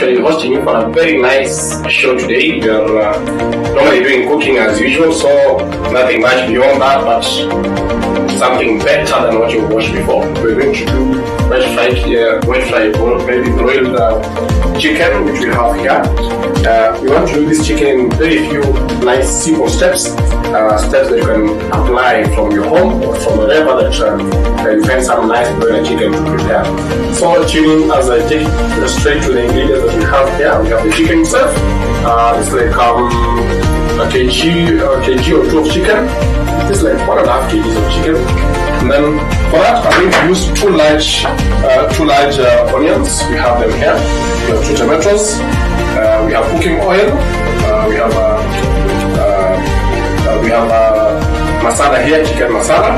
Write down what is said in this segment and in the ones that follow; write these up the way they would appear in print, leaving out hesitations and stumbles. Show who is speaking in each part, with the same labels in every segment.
Speaker 1: actually hosting you for a very nice show today. We are normally doing cooking as usual, so nothing much beyond that, but something better than what you watched before. We're going to do wet fried, maybe broiled chicken, which we have here. We want to do this chicken in very few nice simple steps that you can apply from your home or from wherever that you find some nice broiled chicken to prepare. So tune in as I take straight to the ingredients that we have here. We have the chicken itself. It's like a kg or two of chicken. It's like 1.5 kgs of chicken. And then for that, I'm going to use two large onions. We have them here. We have 2 tomatoes. We have cooking oil. We have masala here, chicken masala.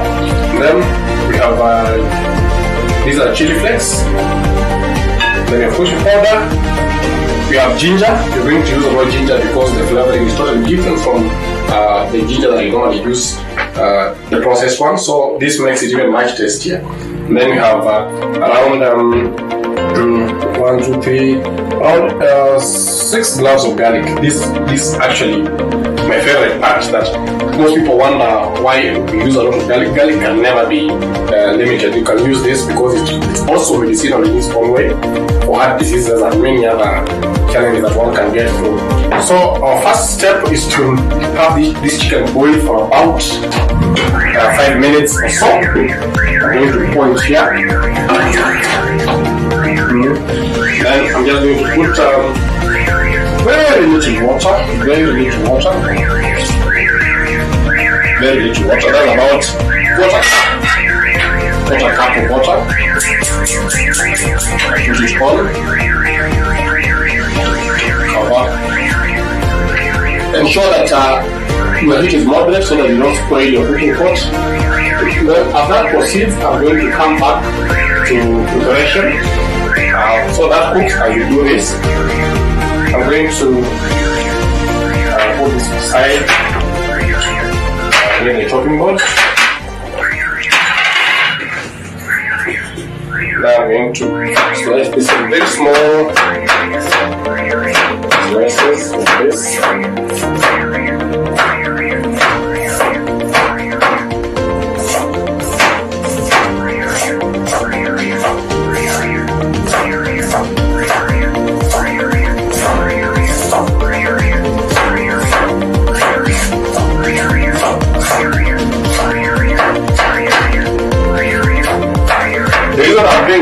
Speaker 1: And then we have these are chili flakes. Then we have cooking powder. We have ginger. We're going to use the word ginger because the flavoring is totally different from the ginger that you normally use, the processed one. So this makes it even much tastier. And then we have around 6 cloves of garlic. This actually my favorite part, that most people wonder why we use a lot of garlic. Garlic can never be limited. You can use this because it's also medicinal in its own way for heart diseases and many other challenges that one can get through. So our first step is to have this chicken boil for about 5 minutes or so. I'm going to pour it here. Then I'm just going to put very little water. That's about quarter cup of water. Put it on. Cover. Ensure that your heat is moderate so that you don't spoil your cooking pot. Then as that proceeds, I'm going to come back to preparation. So that cooks as you do this. I'm going to put this aside in the chopping board. Now I'm going to slice this in very small slices like this.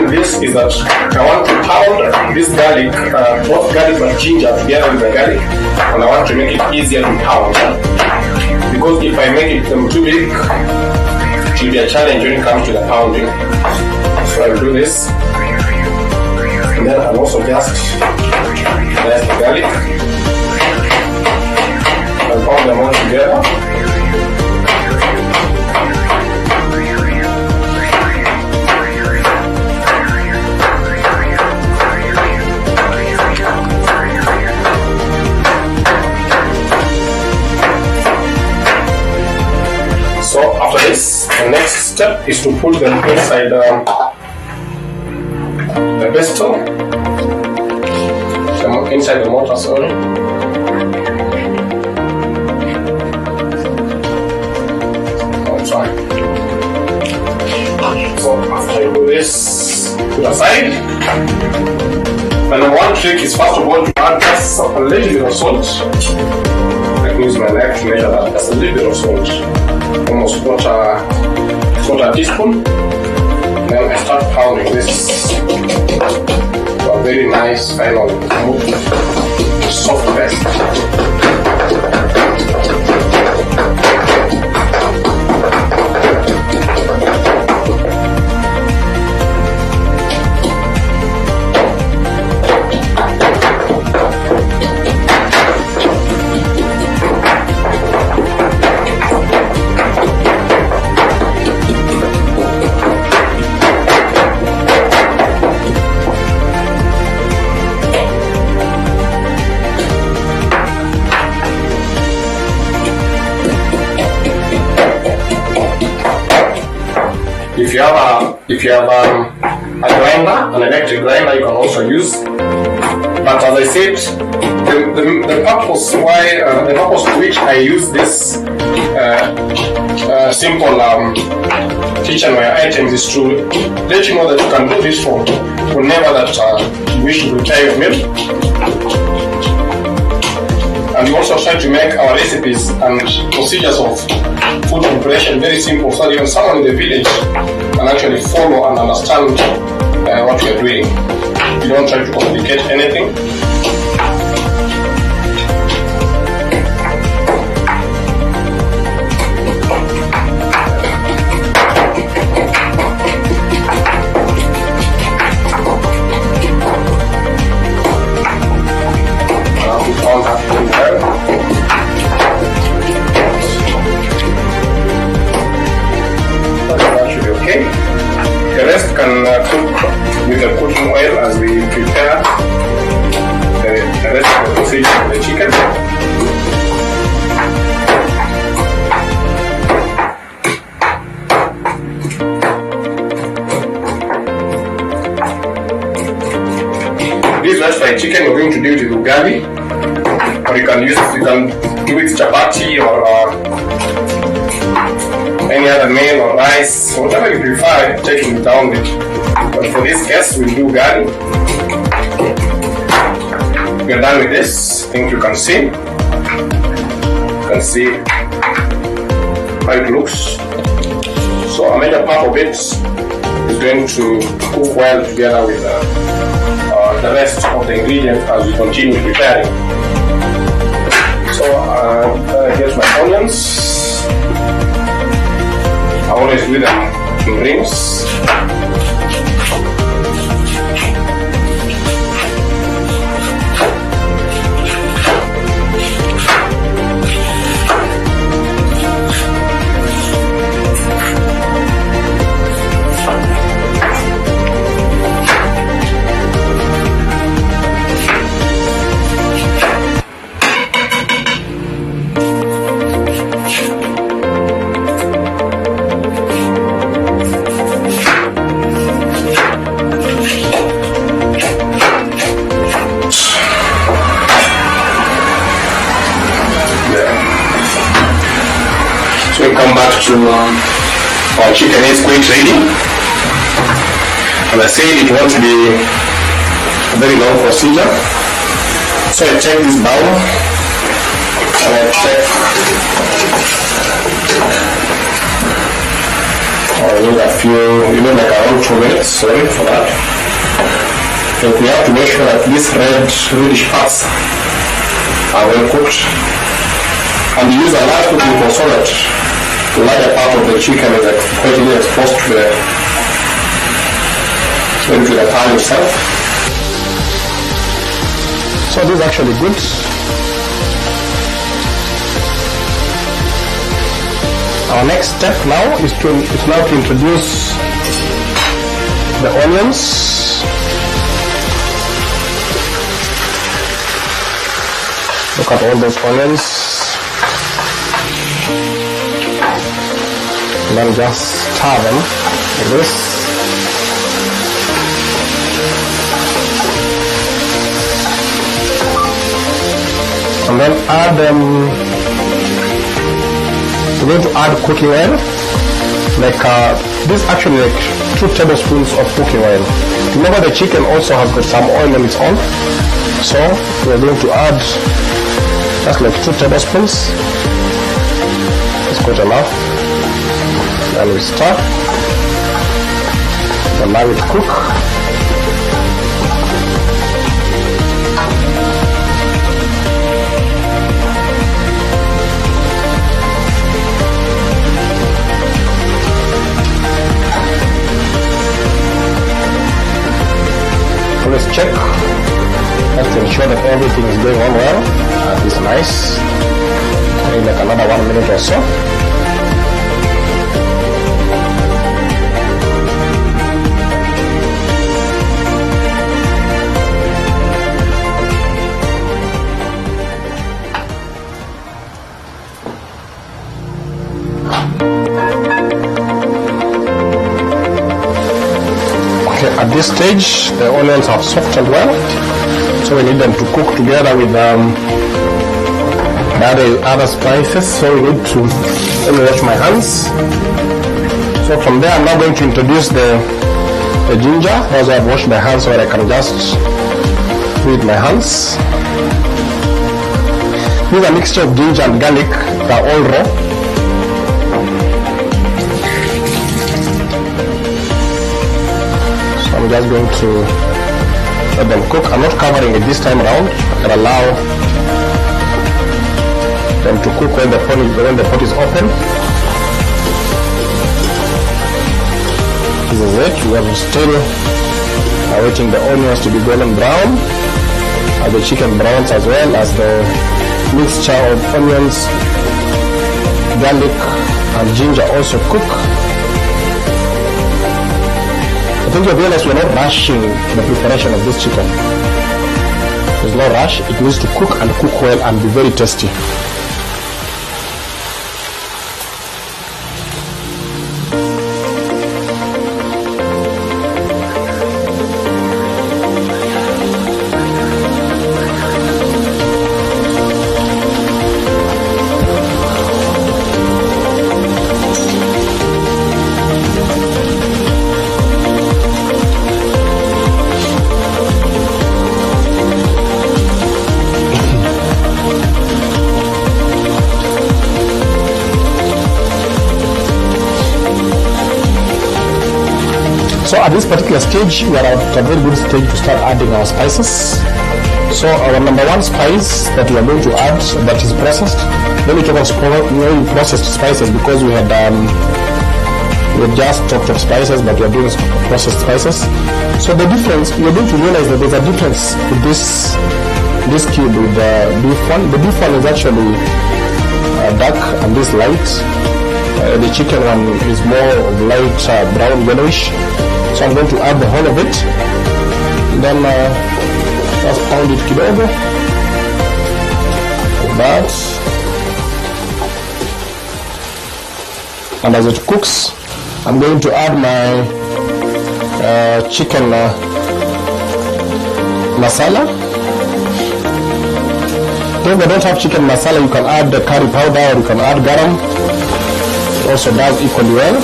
Speaker 1: This is that I want to pound this garlic, both garlic and ginger together with the garlic, and I want to make it easier to pound. Because if I make it too big, it will be a challenge when it comes to the pounding. So I'll do this, and then I'll also just slice the garlic and pound them all together. The next step is to put them inside the pestle, inside the mortar, sorry. So after you do this, put aside. And one trick is first of all to add just a little bit of salt. I can use my knife to measure that, just a little bit of salt. Almost quarter teaspoon. Then I start pounding this to a very nice final smooth soft paste. If you have a grinder, an electric grinder, you can also use. But as I said, the purpose to which I use this simple kitchenware items is to let you know that you can do this for whenever that you wish to prepare your meal. And we also try to make our recipes and procedures of food preparation very simple, so that even someone in the village can actually follow and understand what we are doing. We don't try to complicate anything. The rest can cook with the cooking oil as we prepare the rest of the procedure of the chicken. This roast fried chicken, we're going to do it with ugali, or you can do it chapati or any other meal or rice, whatever you prefer, taking it down with. But for this case, we'll do ugali. We're done with this. I think you can see. You can see how it looks. So a major part of it is going to cook well together with the rest of the ingredients as we continue preparing. So here's my onions. I always do them in rings. So we come back to our chicken is quite ready. And I said it won't be a very long procedure. So I take this bowl and I check. I need a few, like around 2 minutes, sorry for that. But we have to make sure that these reddish parts are well cooked. And use a large cooking pot so that the larger part of the chicken is quite easily exposed to the pan itself. So this is actually good. Our next step now is to introduce the onions. Look at all those onions. And then just stir them like this. And then add we're going to add cooking oil, this is actually like 2 tablespoons of cooking oil. Remember the chicken also has got some oil on its own, so we're going to add just like 2 tablespoons. It's good enough. And we start, allow it to cook. Let's check just to ensure that everything is going on well. It's nice. Maybe like another 1 minute or so. At this stage, the onions have softened well. So we need them to cook together with other spices. So we need to, let me wash my hands. So from there I'm now going to introduce the ginger. As I've washed my hands, so I can just do it with my hands. This is a mixture of ginger and garlic. They are all raw. So I'm just going to let them cook. I'm not covering it this time around. I can allow them to cook when the pot is open. This is it. We are still awaiting the onions to be golden brown, and the chicken browns, as well as the mixture of onions, garlic and ginger also cook. I think you'll realize we're not rushing the preparation of this chicken. There's no rush. It needs to cook and cook well and be very tasty. So at this particular stage, we are at a very good stage to start adding our spices. So our number one spice that we are going to add, that is processed. Then we talk about processed spices, because we had just talked of spices, but we are doing processed spices. So the difference, you're going to realize that there's a difference with this cube with the beef one. The beef one is actually dark and this light. The chicken one is more of light brown yellowish. So I'm going to add the whole of it. Then just pound it kidogo. Like that. And as it cooks, I'm going to add my chicken masala. If you don't have chicken masala, you can add the curry powder, or you can add garam. It also does equally well.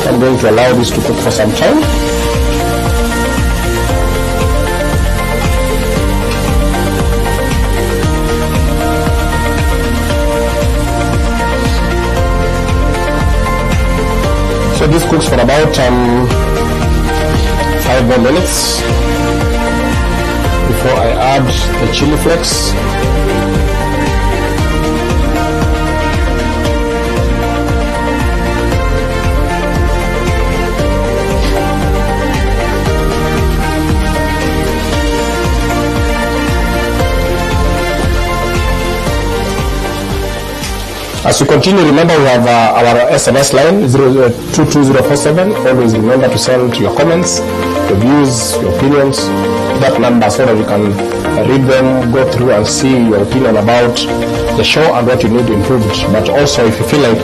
Speaker 1: I'm going to allow this to cook for some time. So this cooks for about 5 more minutes before I add the chili flakes. As we continue, remember we have our SMS line 22047. Always remember to send your comments, your views, your opinions to that number, so that you can read them, go through and see your opinion about the show and what you need improved. But also, if you feel like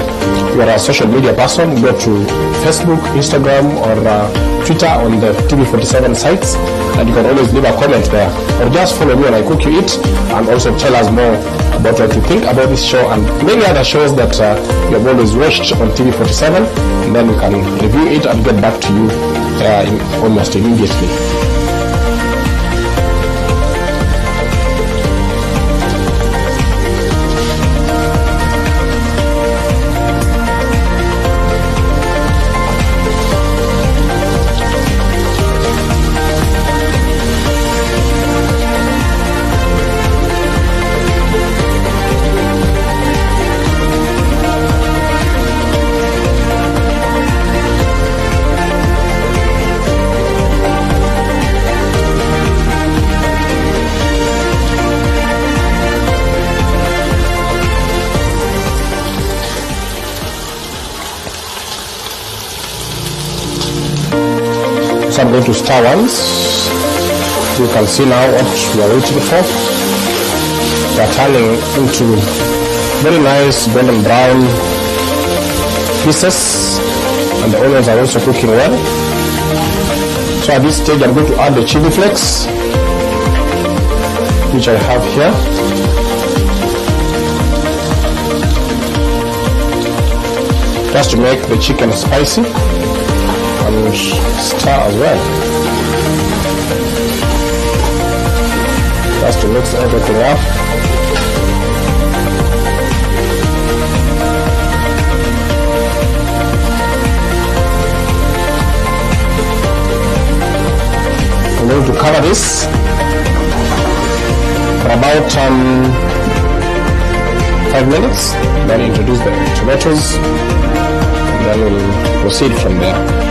Speaker 1: you are a social media person, go to Facebook, Instagram, or Twitter on the TV47 sites, and you can always leave a comment there, or just follow me when I cook you eat, and also tell us more about what you think about this show and many other shows that you have always watched on TV47, and then we can review it and get back to you almost immediately. So I'm going to stir once.
Speaker 2: You can see now what we are waiting for. They are turning into very nice golden brown pieces, and the onions are also cooking well. So at this stage I'm going to add the chili flakes, which I have here. Just to make the chicken spicy, and stir as well. Just to mix everything up. I'm going to cover this for about 5 minutes, then introduce the tomatoes, and then we'll proceed from there.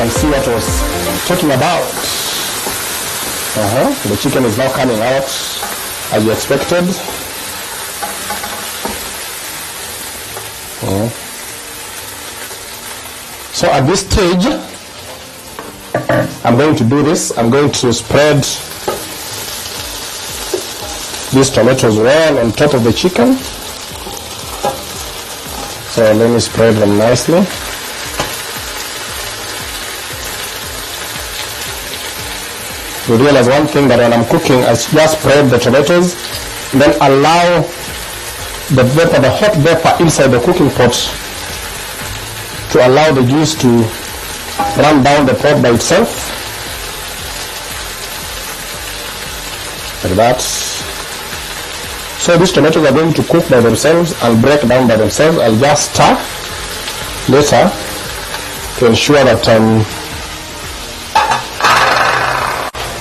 Speaker 2: See what I was talking about. The chicken is now coming out as you expected. So at this stage, I'm going to do this. I'm going to spread these tomatoes well on top of the chicken. So let me spread them nicely. You realize one thing, that when I'm cooking, I just spread the tomatoes, then allow the vapor, the hot vapor inside the cooking pot, to allow the juice to run down the pot by itself, like that. So these tomatoes are going to cook by themselves and break down by themselves. I'll just stir later to ensure that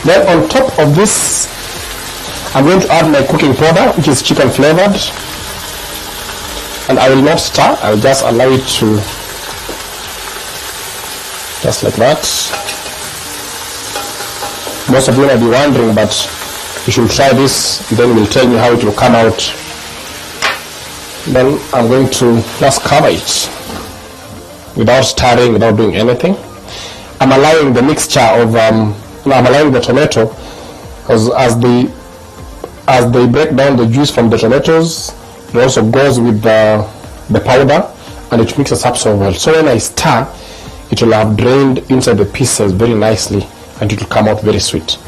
Speaker 2: then on top of this I'm going to add my cooking powder, which is chicken flavored, and I will not stir. I'll just allow it to just like that. Most of you might be wondering, but you should try this, then you'll tell me how it will come out. Then I'm going to just cover it without stirring, without doing anything. I'm allowing the mixture of I'm allowing the tomato, because as they break down the juice from the tomatoes, it also goes with the powder, and it mixes up so well. So when I stir, it will have drained inside the pieces very nicely, and it will come out very sweet.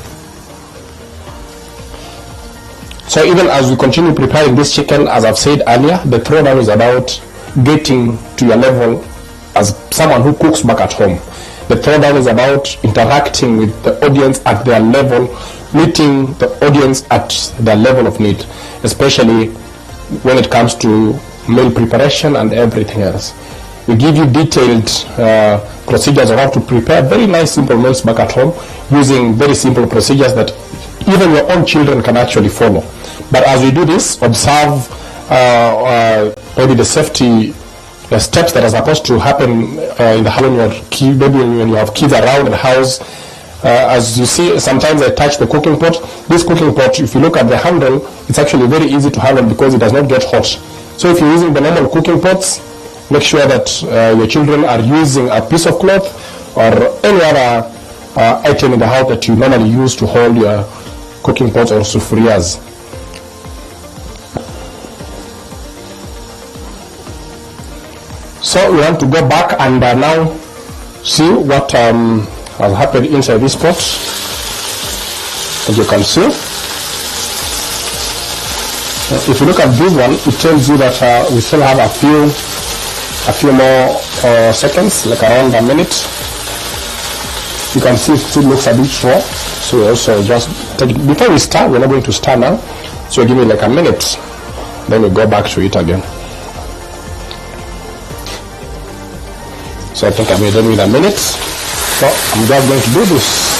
Speaker 2: So even as we continue preparing this chicken, as I've said earlier, the throwdown is about getting to your level as someone who cooks back at home. The throwdown is about interacting with the audience at their level, meeting the audience at their level of need, especially when it comes to meal preparation and everything else. We give you detailed procedures on how to prepare very nice simple meals back at home using very simple procedures that even your own children can actually follow. But as we do this, observe maybe the safety steps that are supposed to happen in the house when you have kids around the house. As you see, sometimes I touch the cooking pot. This cooking pot, if you look at the handle, it's actually very easy to handle because it does not get hot. So if you're using the normal cooking pots, make sure that your children are using a piece of cloth or any other item in the house that you normally use to hold your cooking pots or sufriyas. So we want to go back and now see what has happened inside this pot. As you can see, if you look at this one, it tells you that we still have a few more seconds, like around a minute. You can see it still looks a bit raw, so we also just take it. Before we start, we're not going to start now, so give me like a minute, then we go back to it again. So I think I'm done with a minute, so I'm just going to do this.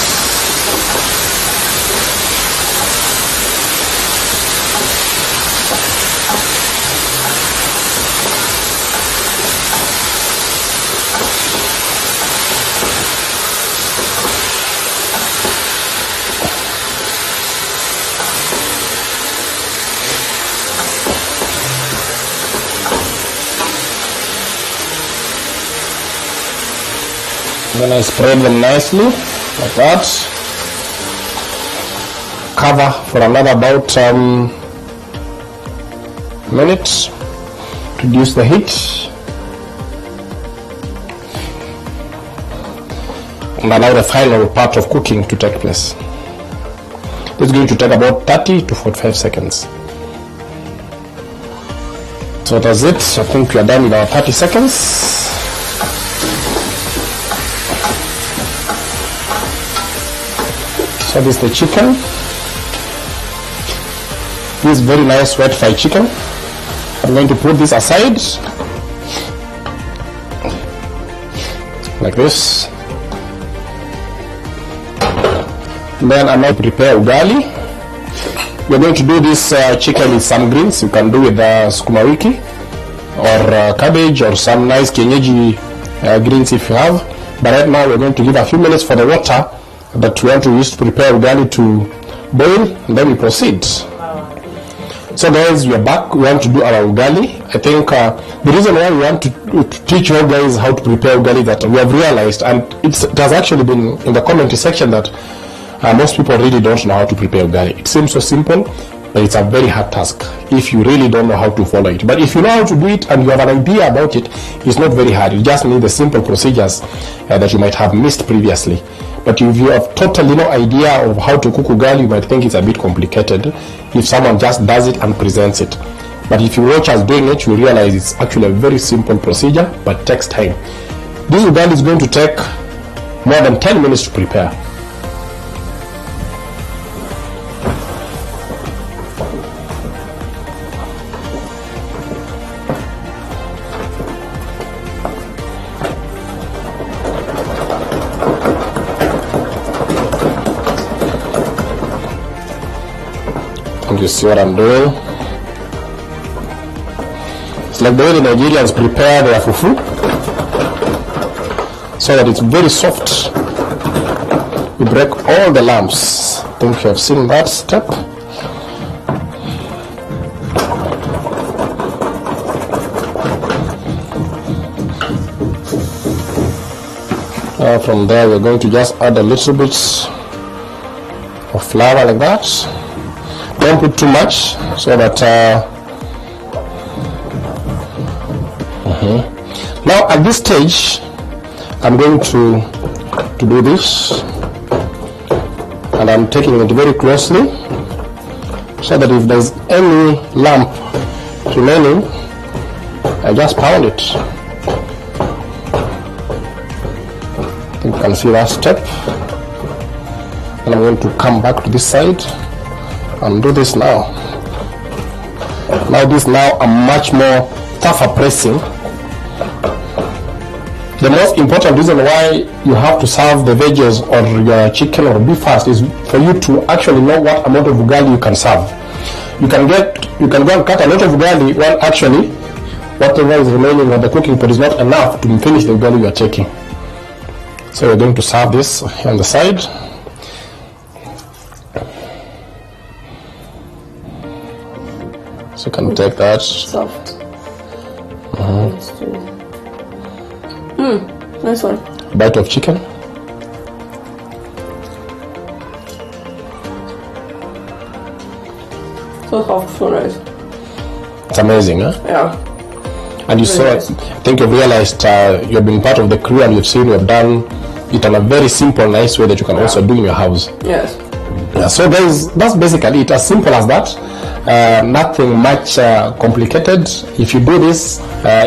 Speaker 2: Then I spread them nicely like that. Cover for another about minute. Reduce the heat. And allow the final part of cooking to take place. This is going to take about 30 to 45 seconds. So that's it. I think we are done with our 30 seconds. So this is the chicken. This very nice wet fried chicken. I'm going to put this aside like this. Then I'm going to prepare ugali. We're going to do this chicken with some greens. You can do with sukuma wiki or cabbage or some nice kienyeji greens if you have. But right now we're going to give a few minutes for the water that we want to use to prepare ugali to boil, and then we proceed. So guys, we are back. We want to do our ugali. I think the reason why we want to teach you guys how to prepare ugali that we have realized, and it has actually been in the comment section that most people really don't know how to prepare ugali. It seems so simple, but it's a very hard task if you really don't know how to follow it. But if you know how to do it and you have an idea about it, it's not very hard. You just need the simple procedures that you might have missed previously. But if you have totally no idea of how to cook ugali, you might think it's a bit complicated if someone just does it and presents it. But if you watch us doing it, you realize it's actually a very simple procedure, but takes time. This ugali is going to take more than 10 minutes to prepare. You see what I'm doing? It's like the way the Nigerians prepare their fufu, so that it's very soft. We break all the lumps. I think you have seen that step. From there, we're going to just add a little bit of flour like that. Don't put too much, so that now at this stage I'm going to do this, and I'm taking it very closely, so that if there's any lump remaining, I just pound it. You can see that step, and I'm going to come back to this side and do this now. This now a much more tougher pressing. The most important reason why you have to serve the veggies or your chicken or beef first is for you to actually know what amount of ugali you can serve. You can go and cut a lot of ugali when actually whatever is remaining on the cooking pot is not enough to finish the ugali you are taking. So we're going to serve this here on the side. So you can take that.
Speaker 3: Soft. Nice one.
Speaker 2: Bite of chicken.
Speaker 3: So soft, so nice.
Speaker 2: It's amazing, huh?
Speaker 3: Yeah.
Speaker 2: And you saw it. I think you've realized you've been part of the crew, and you've seen we've done it in a very simple, nice way that you can also do in your house.
Speaker 3: Yes.
Speaker 2: Yeah, so guys, that's basically it. As simple as that. Nothing much complicated. If you do this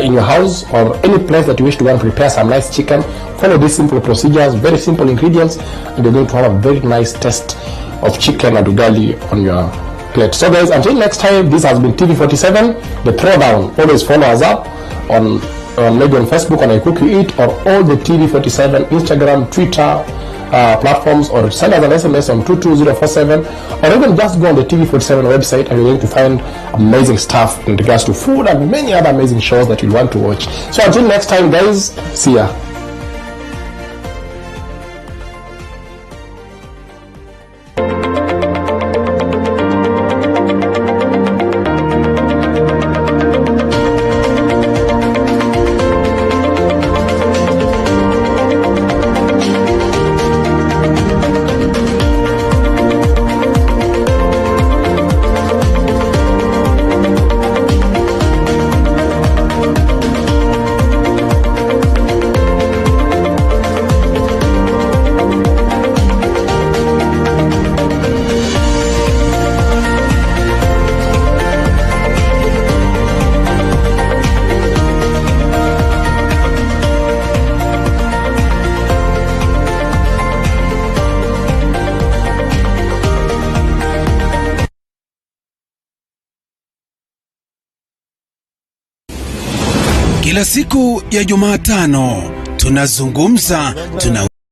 Speaker 2: in your house or any place that you wish to go and prepare some nice chicken, follow these simple procedures, very simple ingredients, and you're going to have a very nice taste of chicken and ugali on your plate. So guys, until next time, this has been TV47, the Throwdown. Always follow us up on maybe on Facebook on I Cook You Eat, or all the TV47 Instagram, Twitter platforms, or send us an SMS on 22047, or even just go on the TV47 website and you're going to find amazing stuff in regards to food and many other amazing shows that you want to watch. So until next time guys, see ya.
Speaker 4: Kila siku ya Jumatano tunazungumza,